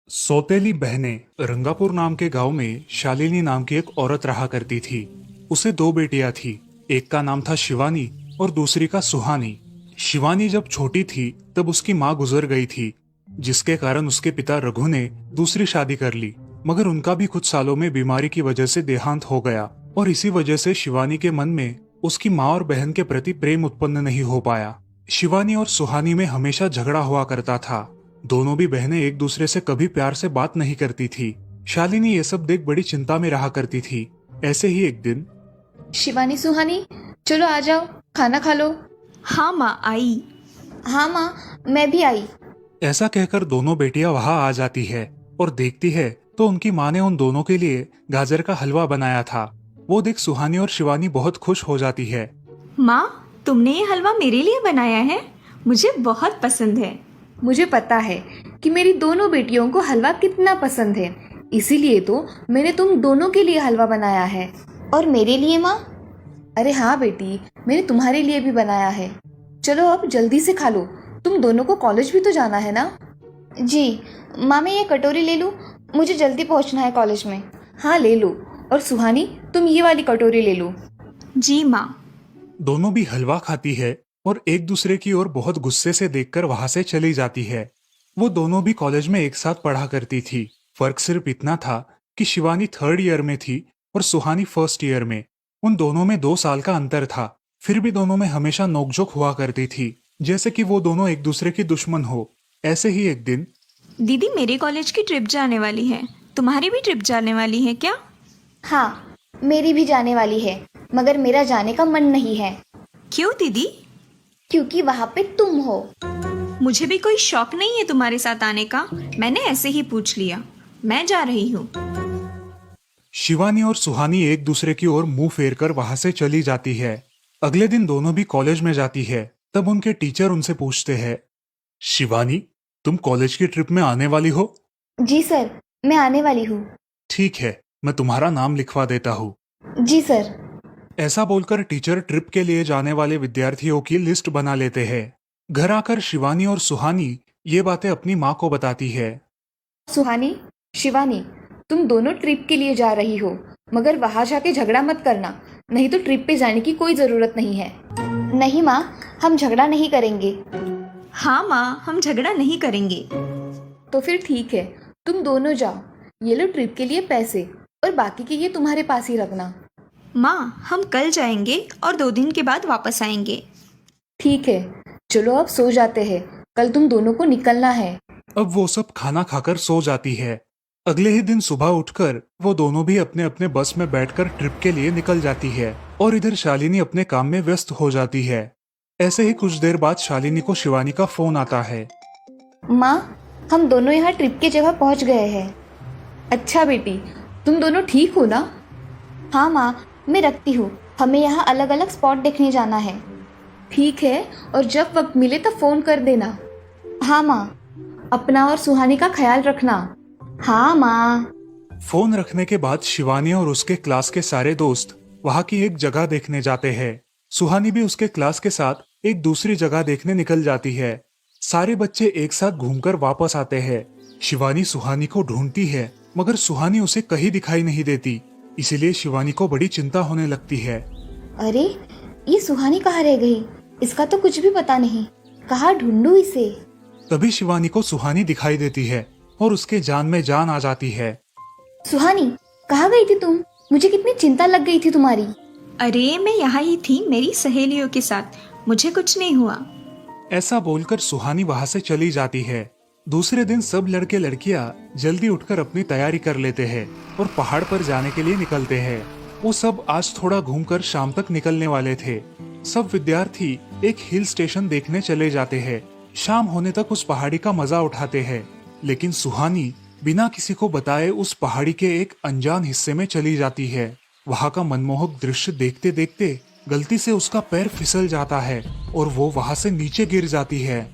सौतेली बहनें रंगापुर नाम के गांव में शालिनी नाम की एक औरत रहा करती थी। उसे दो बेटियां थी। एक का नाम था शिवानी और दूसरी का सुहानी। शिवानी जब छोटी थी तब उसकी माँ गुजर गई थी, जिसके कारण उसके पिता रघु ने दूसरी शादी कर ली। मगर उनका भी कुछ सालों में बीमारी की वजह से देहांत हो गया और इसी वजह से शिवानी के मन में उसकी माँ और बहन के प्रति प्रेम उत्पन्न नहीं हो पाया। शिवानी और सुहानी में हमेशा झगड़ा हुआ करता था। दोनों भी बहनें एक दूसरे से कभी प्यार से बात नहीं करती थी। शालिनी ये सब देख बड़ी चिंता में रहा करती थी। ऐसे ही एक दिन शिवानी सुहानी, चलो आ जाओ, खाना खा लो। हाँ माँ, आई। हाँ माँ, मैं भी आई। ऐसा कहकर दोनों बेटियां वहां आ जाती है और देखती है तो उनकी माँ ने उन दोनों के लिए गाजर का हलवा बनाया था। वो देख सुहानी और शिवानी बहुत खुश हो जाती है। माँ, तुमने ये हलवा मेरे लिए बनाया है? मुझे बहुत पसंद है। मुझे पता है कि मेरी दोनों बेटियों को हलवा कितना पसंद है, इसीलिए तो मैंने तुम दोनों के लिए हलवा बनाया है। और मेरे लिए माँ? अरे हाँ बेटी, मैंने तुम्हारे लिए भी बनाया है। चलो अब जल्दी से खा लो, तुम दोनों को कॉलेज भी तो जाना है ना। जी माँ, मैं ये कटोरी ले लूँ? मुझे जल्दी पहुँचना है कॉलेज में। हाँ ले लो। और सुहानी, तुम ये वाली कटोरी ले लो। जी माँ। दोनों भी हलवा खाती है और एक दूसरे की ओर बहुत गुस्से से देखकर वहां से चली जाती है। वो दोनों भी कॉलेज में एक साथ पढ़ा करती थी। फर्क सिर्फ इतना था कि शिवानी थर्ड ईयर में थी और सुहानी फर्स्ट ईयर में। उन दोनों में 2 साल का अंतर था। फिर भी दोनों में हमेशा नोकझोंक हुआ करती थी, जैसे कि वो दोनों एक दूसरे की दुश्मन हो। ऐसे ही एक दिन दीदी, मेरे कॉलेज की ट्रिप जाने वाली है। तुम्हारी भी ट्रिप जाने वाली है क्या? हाँ, मेरी भी जाने वाली है, मगर मेरा जाने का मन नहीं है। क्यों दीदी? क्योंकि वहाँ पे तुम हो। मुझे भी कोई शौक नहीं है तुम्हारे साथ आने का। मैंने ऐसे ही पूछ लिया। मैं जा रही हूँ। शिवानी और सुहानी एक दूसरे की ओर मुंह फेरकर वहां से चली जाती है। अगले दिन दोनों भी कॉलेज में जाती है। तब उनके टीचर उनसे पूछते हैं, शिवानी, तुम कॉलेज की ट्रिप में आने वाली हो? जी सर, मैं आने वाली हूँ। ठीक है, मैं तुम्हारा नाम लिखवा देता हूँ। जी सर। ऐसा बोलकर टीचर ट्रिप के लिए जाने वाले विद्यार्थियों की लिस्ट बना लेते हैं। घर आकर शिवानी और सुहानी ये बातें अपनी माँ को बताती है। सुहानी, शिवानी, तुम दोनों ट्रिप के लिए जा रही हो, मगर वहां जाके झगड़ा मत करना, नहीं तो ट्रिप पे जाने की कोई जरूरत नहीं है। नहीं माँ, हम झगड़ा नहीं करेंगे। हाँ माँ, हम झगड़ा नहीं करेंगे। तो फिर ठीक है, तुम दोनों जाओ। ये लो ट्रिप के लिए पैसे, और बाकी के ये तुम्हारे पास ही रखना। माँ, हम कल जाएंगे और 2 दिन के बाद वापस आएंगे। ठीक है, चलो अब सो जाते हैं, कल तुम दोनों को निकलना है। अब वो सब खाना खाकर सो जाती है। अगले ही दिन सुबह उठकर वो दोनों भी अपने अपने बस में बैठकर ट्रिप के लिए निकल जाती है और इधर शालिनी अपने काम में व्यस्त हो जाती है। ऐसे ही कुछ देर बाद शालिनी को शिवानी का फोन आता है। माँ, हम दोनों यहाँ ट्रिप की जगह पहुँच गए हैं। अच्छा बेटी, तुम दोनों ठीक हो ना? हाँ माँ, मैं रखती हूँ, हमें यहाँ अलग अलग स्पॉट देखने जाना है। ठीक है, और जब वक्त मिले तब फोन कर देना। हाँ माँ, अपना और सुहानी का ख्याल रखना। हाँ माँ। फोन रखने के बाद शिवानी और उसके क्लास के सारे दोस्त वहाँ की एक जगह देखने जाते हैं। सुहानी भी उसके क्लास के साथ एक दूसरी जगह देखने निकल जाती है। सारे बच्चे एक साथ घूमकर वापस आते हैं। शिवानी सुहानी को ढूंढती है, मगर सुहानी उसे कहीं दिखाई नहीं देती। इसीलिए शिवानी को बड़ी चिंता होने लगती है। अरे, ये सुहानी कहाँ रह गई? इसका तो कुछ भी पता नहीं, कहाँ ढूंढूं इसे? तभी शिवानी को सुहानी दिखाई देती है और उसके जान में जान आ जाती है। सुहानी, कहाँ गई थी तुम? मुझे कितनी चिंता लग गई थी तुम्हारी। अरे, मैं यहाँ ही थी मेरी सहेलियों के साथ। मुझे कुछ नहीं हुआ। ऐसा बोलकर सुहानी वहां से चली जाती है। दूसरे दिन सब लड़के लड़कियां जल्दी उठकर अपनी तैयारी कर लेते हैं और पहाड़ पर जाने के लिए निकलते हैं। वो सब आज थोड़ा घूमकर शाम तक निकलने वाले थे। सब विद्यार्थी एक हिल स्टेशन देखने चले जाते हैं। शाम होने तक उस पहाड़ी का मजा उठाते हैं, लेकिन सुहानी बिना किसी को बताए उस पहाड़ी के एक अनजान हिस्से में चली जाती है। वहाँ का मनमोहक दृश्य देखते देखते गलती से उसका पैर फिसल जाता है और वो वहाँ से नीचे गिर जाती है।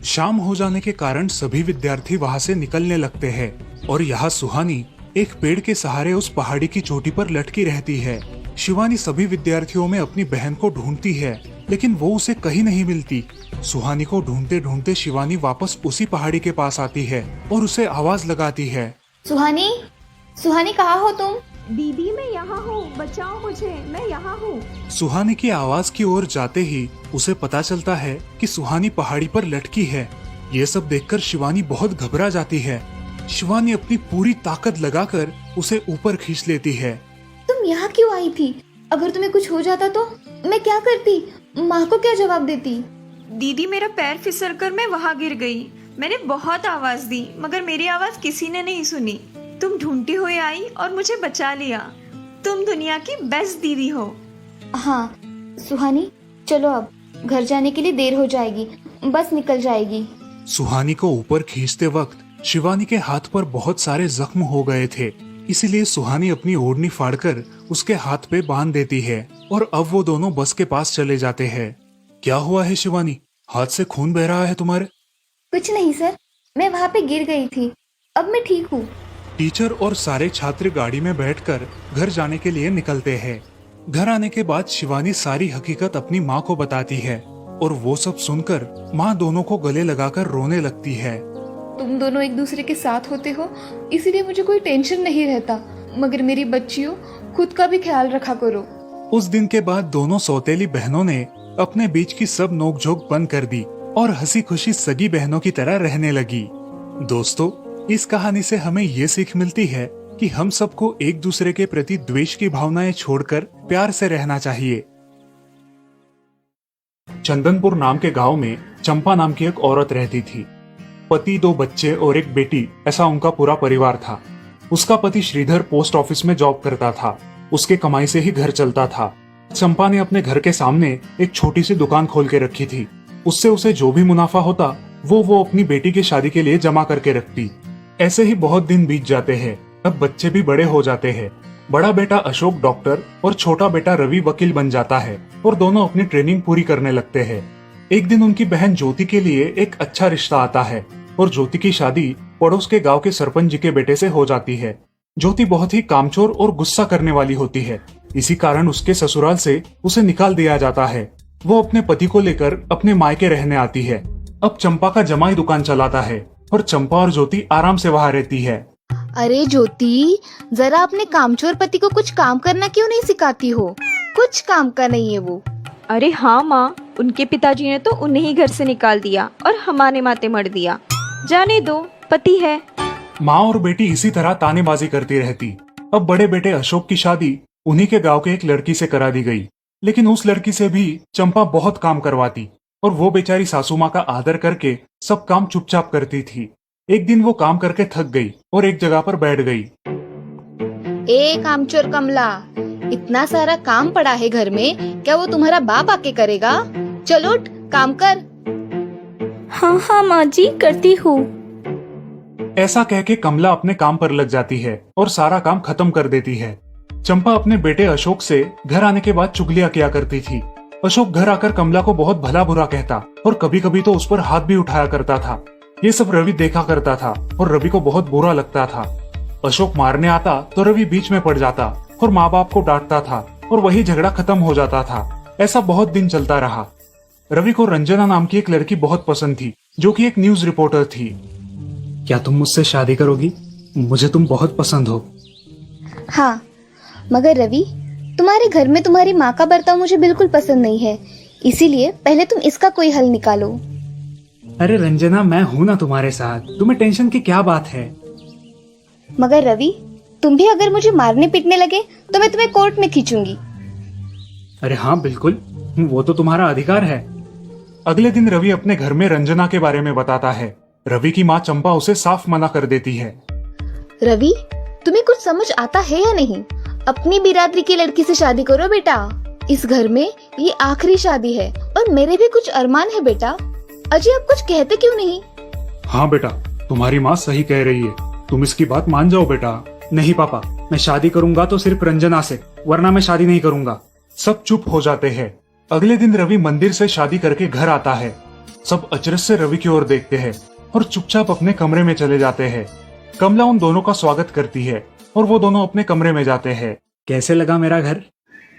शाम हो जाने के कारण सभी विद्यार्थी वहाँ से निकलने लगते हैं और यहाँ सुहानी एक पेड़ के सहारे उस पहाड़ी की चोटी पर लटकी रहती है। शिवानी सभी विद्यार्थियों में अपनी बहन को ढूंढती है, लेकिन वो उसे कहीं नहीं मिलती। सुहानी को ढूंढते ढूंढते शिवानी वापस उसी पहाड़ी के पास आती है और उसे आवाज लगाती है। सुहानी, सुहानी कहाँ हो तुम? दीदी मैं यहाँ हूँ, बचाओ मुझे, मैं यहाँ हूँ। सुहानी की आवाज की ओर जाते ही उसे पता चलता है कि सुहानी पहाड़ी पर लटकी है। ये सब देखकर शिवानी बहुत घबरा जाती है। शिवानी अपनी पूरी ताकत लगाकर उसे ऊपर खींच लेती है। तुम यहाँ क्यों आई थी? अगर तुम्हें कुछ हो जाता तो मैं क्या करती? माँ को क्या जवाब देती? दीदी मेरा पैर फिसल कर मैं वहाँ गिर गई। मैंने बहुत आवाज दी मगर मेरी आवाज किसी ने नहीं सुनी। तुम ढूंढती हुई आई और मुझे बचा लिया। तुम दुनिया की बेस्ट दीदी हो। हाँ सुहानी, चलो अब घर जाने के लिए देर हो जाएगी, बस निकल जाएगी। सुहानी को ऊपर खींचते वक्त शिवानी के हाथ पर बहुत सारे जख्म हो गए थे, इसलिए सुहानी अपनी ओढ़नी फाड़कर उसके हाथ पे बांध देती है और अब वो दोनों बस के पास चले जाते हैं। क्या हुआ है शिवानी, हाथ से खून बह रहा है तुम्हारे? कुछ नहीं सर, मैं वहाँ पे गिर गई थी, अब मैं ठीक हूँ। टीचर और सारे छात्र गाड़ी में बैठकर घर जाने के लिए निकलते हैं। घर आने के बाद शिवानी सारी हकीकत अपनी माँ को बताती है और वो सब सुनकर माँ दोनों को गले लगाकर रोने लगती है। तुम दोनों एक दूसरे के साथ होते हो इसीलिए मुझे कोई टेंशन नहीं रहता, मगर मेरी बच्चियों खुद का भी ख्याल रखा करो। उस दिन के बाद दोनों सौतेली बहनों ने अपने बीच की सब नोकझोंक बंद कर दी और हंसी खुशी सगी बहनों की तरह रहने लगी। दोस्तों, इस कहानी से हमें ये सीख मिलती है कि हम सबको एक दूसरे के प्रति द्वेष की भावनाएं छोड़कर प्यार से रहना चाहिए। चंदनपुर नाम के गांव में चंपा नाम की एक औरत रहती थी। पति, 2 बच्चे और एक बेटी, ऐसा उनका पूरा परिवार था। उसका पति श्रीधर पोस्ट ऑफिस में जॉब करता था। उसके कमाई से ही घर चलता था। चंपा ने अपने घर के सामने एक छोटी सी दुकान खोल के रखी थी। उससे उसे जो भी मुनाफा होता वो अपनी बेटी की शादी के लिए जमा करके रखती। ऐसे ही बहुत दिन बीत जाते हैं। अब बच्चे भी बड़े हो जाते हैं। बड़ा बेटा अशोक डॉक्टर और छोटा बेटा रवि वकील बन जाता है और दोनों अपनी ट्रेनिंग पूरी करने लगते हैं। एक दिन उनकी बहन ज्योति के लिए एक अच्छा रिश्ता आता है और ज्योति की शादी पड़ोस के गांव के सरपंच जी के बेटे से हो जाती है। ज्योति बहुत ही कामचोर और गुस्सा करने वाली होती है। इसी कारण उसके ससुराल से उसे निकाल दिया जाता है। वो अपने पति को लेकर अपने मायके रहने आती है। अब चंपा का जमाई दुकान चलाता है और चंपा और ज्योति आराम से वहाँ रहती है। अरे ज्योति, जरा अपने कामचोर पति को कुछ काम करना क्यों नहीं सिखाती हो? कुछ काम का नहीं है वो। अरे हाँ माँ, उनके पिताजी ने तो उन्हें ही घर से निकाल दिया और हमारे माथे मर दिया। जाने दो, पति है। माँ और बेटी इसी तरह तानेबाजी करती रहती। अब बड़े बेटे अशोक की शादी उन्हीं के गांव के एक लड़की से करा दी गई, लेकिन उस लड़की से भी चंपा बहुत काम करवाती और वो बेचारी सासू माँ का आदर करके सब काम चुपचाप करती थी। एक दिन वो काम करके थक गई और एक जगह पर बैठ गई। ए कामचोर कमला, इतना सारा काम पड़ा है घर में, क्या वो तुम्हारा बाप आके करेगा? चलो उठ, काम कर। हाँ हाँ माँ जी, करती हूँ। ऐसा कह के कमला अपने काम पर लग जाती है और सारा काम खत्म कर देती है। चंपा अपने बेटे अशोक से घर आने के बाद चुगलियां किया करती थी। अशोक घर आकर कमला को बहुत भला बुरा कहता और कभी कभी तो उस पर हाथ भी उठाया करता था। ये सब रवि देखा करता था और रवि को बहुत बुरा लगता था। अशोक मारने आता तो रवि बीच में पड़ जाता और माँ बाप को डांटता था और वही झगड़ा खत्म हो जाता था। ऐसा बहुत दिन चलता रहा। रवि को रंजना नाम की एक लड़की बहुत पसंद थी, जो कि एक न्यूज रिपोर्टर थी। क्या तुम मुझसे शादी करोगी? मुझे तुम बहुत पसंद हो। हाँ, मगर रवि, तुम्हारे घर में तुम्हारी माँ का बर्ताव मुझे बिल्कुल पसंद नहीं है, इसीलिए पहले तुम इसका कोई हल निकालो। अरे रंजना, मैं हूँ ना तुम्हारे साथ, तुम्हें टेंशन की क्या बात है? मगर रवि, तुम भी अगर मुझे मारने पीटने लगे तो मैं तुम्हें कोर्ट में खींचूंगी। अरे हाँ बिल्कुल, वो तो तुम्हारा अधिकार है। अगले दिन रवि अपने घर में रंजना के बारे में बताता है। रवि की माँ चंपा उसे साफ मना कर देती है। रवि, तुम्हें कुछ समझ आता है या नहीं? अपनी बिरादरी की लड़की से शादी करो बेटा। इस घर में ये आखिरी शादी है और मेरे भी कुछ अरमान है बेटा। अजय, आप कुछ कहते क्यों नहीं? हाँ बेटा, तुम्हारी माँ सही कह रही है, तुम इसकी बात मान जाओ बेटा। नहीं पापा, मैं शादी करूंगा तो सिर्फ रंजना से, वरना मैं शादी नहीं करूंगा। सब चुप हो जाते हैं। अगले दिन रवि मंदिर से शादी करके घर आता है। सब अचरज से रवि की ओर देखते हैं और चुपचाप अपने कमरे में चले जाते हैं। कमला उन दोनों का स्वागत करती है और वो दोनों अपने कमरे में जाते हैं। कैसे लगा मेरा घर?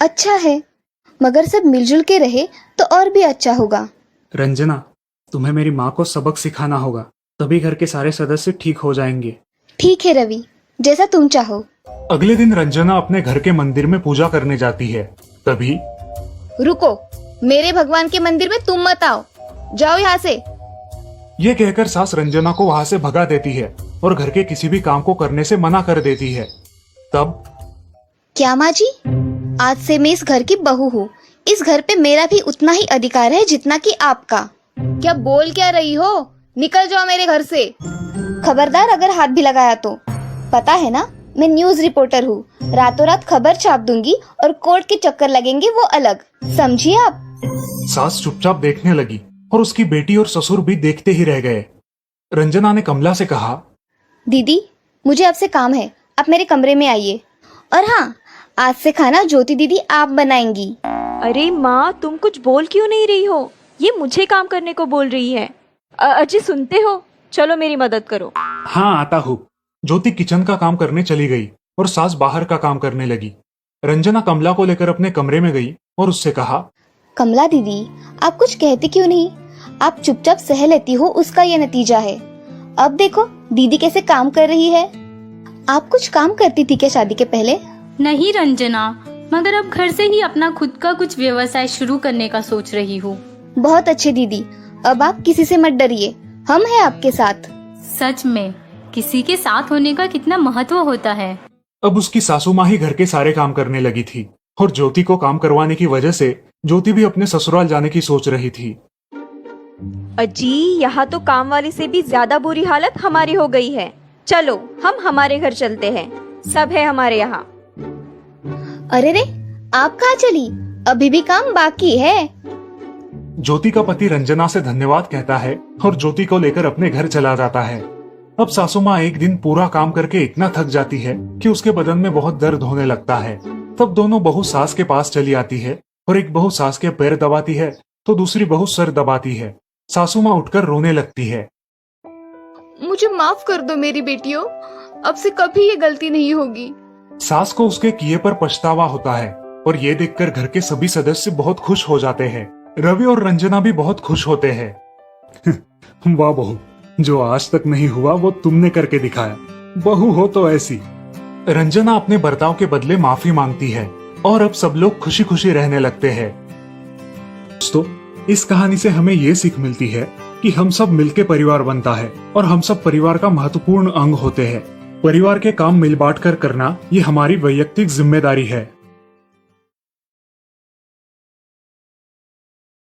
अच्छा है, मगर सब मिलजुल के रहे तो और भी अच्छा होगा। रंजना, तुम्हें मेरी माँ को सबक सिखाना होगा, तभी घर के सारे सदस्य ठीक हो जाएंगे। ठीक है रवि, जैसा तुम चाहो। अगले दिन रंजना अपने घर के मंदिर में पूजा करने जाती है। तभी रुको, मेरे भगवान के मंदिर में तुम मत आओ, जाओ यहाँ से। ये कहकर सास रंजना को वहां से भगा देती है और घर के किसी भी काम को करने से मना कर देती है। तब क्या माँ जी, आज से मैं इस घर की बहू हूँ। इस घर पे मेरा भी उतना ही अधिकार है जितना कि आपका। क्या बोल क्या रही हो? निकल जाओ मेरे घर से। खबरदार अगर हाथ भी लगाया तो। पता है ना, मैं न्यूज रिपोर्टर हूँ। रातों रात खबर छाप दूंगी और कोर्ट के चक्कर लगेंगे वो अलग, समझिए आप। सास चुपचाप देखने लगी और उसकी बेटी और ससुर भी देखते ही रह गए। रंजना ने कमला से कहा, दीदी, मुझे आपसे काम है, आप मेरे कमरे में आइए। और हाँ, आज से खाना ज्योति दीदी आप बनाएंगी। अरे माँ, तुम कुछ बोल क्यों नहीं रही हो? ये मुझे काम करने को बोल रही है। अजय, सुनते हो? चलो मेरी मदद करो। हाँ आता हूँ। ज्योति किचन का काम करने चली गई और सास बाहर का काम करने लगी। रंजना कमला को लेकर अपने कमरे में गई और उससे कहा, कमला दीदी, आप कुछ कहते क्यों नहीं? आप चुपचाप सह लेती हो, उसका ये नतीजा है। अब देखो दीदी कैसे काम कर रही है। आप कुछ काम करती थी क्या शादी के पहले? नहीं रंजना, मगर अब घर से ही अपना खुद का कुछ व्यवसाय शुरू करने का सोच रही हूँ। बहुत अच्छे दीदी, अब आप किसी से मत डरिए, हम हैं आपके साथ। सच में किसी के साथ होने का कितना महत्व होता है। अब उसकी सासू माँ ही घर के सारे काम करने लगी थी और ज्योति को काम करवाने की वजह से ज्योति भी अपने ससुराल जाने की सोच रही थी। अजी, यहाँ तो काम वाली से भी ज्यादा बुरी हालत हमारी हो गई है। चलो हम हमारे घर चलते हैं, सब है हमारे यहाँ। अरे रे, आप कहाँ चली? अभी भी काम बाकी है। ज्योति का पति रंजना से धन्यवाद कहता है और ज्योति को लेकर अपने घर चला जाता है। अब सासू माँ एक दिन पूरा काम करके इतना थक जाती है कि उसके बदन में बहुत दर्द होने लगता है। तब दोनों बहू सास के पास चली आती है और एक बहू सास के पैर दबाती है तो दूसरी बहू सर दबाती है। सासू माँ उठकर रोने लगती है। मुझे माफ कर दो मेरी बेटियों, अब से कभी ये गलती नहीं होगी। सास को उसके किए पर पछतावा होता है और ये देखकर घर के सभी सदस्य बहुत खुश हो जाते हैं। रवि और रंजना भी बहुत खुश होते हैं। वाह बहू, जो आज तक नहीं हुआ वो तुमने करके दिखाया। बहू हो तो ऐसी। रंजना अपने बर्ताव के बदले माफी मांगती है और अब सब लोग खुशी खुशी रहने लगते हैं। दोस्तों, इस कहानी से हमें ये सीख मिलती है कि हम सब मिलके परिवार बनता है और हम सब परिवार का महत्वपूर्ण अंग होते हैं। परिवार के काम मिल बांट कर करना ये हमारी वैयक्तिक जिम्मेदारी है।